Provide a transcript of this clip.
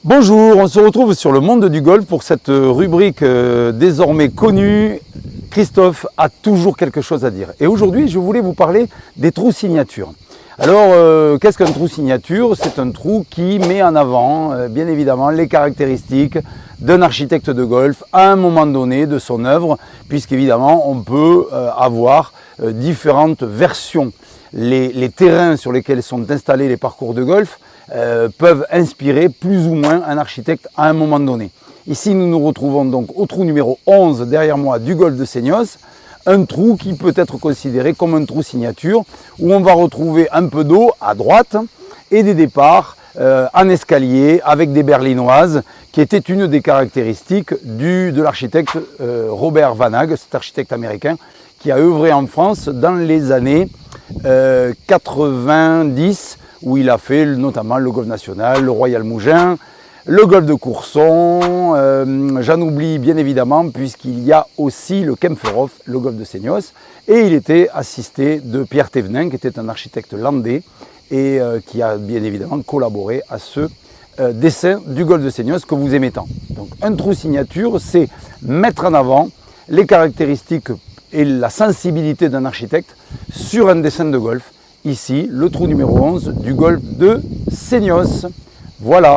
Bonjour, on se retrouve sur le monde du golf pour cette rubrique désormais connue. Christophe a toujours quelque chose à dire. Et aujourd'hui, je voulais vous parler des trous signatures. Alors, qu'est-ce qu'un trou signature? C'est un trou qui met en avant, bien évidemment, les caractéristiques d'un architecte de golf à un moment donné de son œuvre, puisqu'évidemment, on peut avoir différentes versions. Les terrains sur lesquels sont installés les parcours de golf peuvent inspirer plus ou moins un architecte à un moment donné. Ici, nous nous retrouvons donc au trou numéro 11 derrière moi du golfe de Seignos, un trou qui peut être considéré comme un trou signature où on va retrouver un peu d'eau à droite et des départs en escalier avec des berlinoises qui était une des caractéristiques de l'architecte Robert Vanagh, cet architecte américain qui a œuvré en France dans les années 90, où il a fait notamment le golfe national, le Royal Mougins, le golfe de Courson, j'en oublie bien évidemment puisqu'il y a aussi le Kempferhof, le golfe de Seignos, et il était assisté de Pierre Thévenin qui était un architecte landais et qui a bien évidemment collaboré à ce dessin du golfe de Seignos que vous aimez tant. Donc un trou signature, c'est mettre en avant les caractéristiques et la sensibilité d'un architecte sur un dessin de golf. Ici, le trou numéro 11 du golfe de Seignos. Voilà.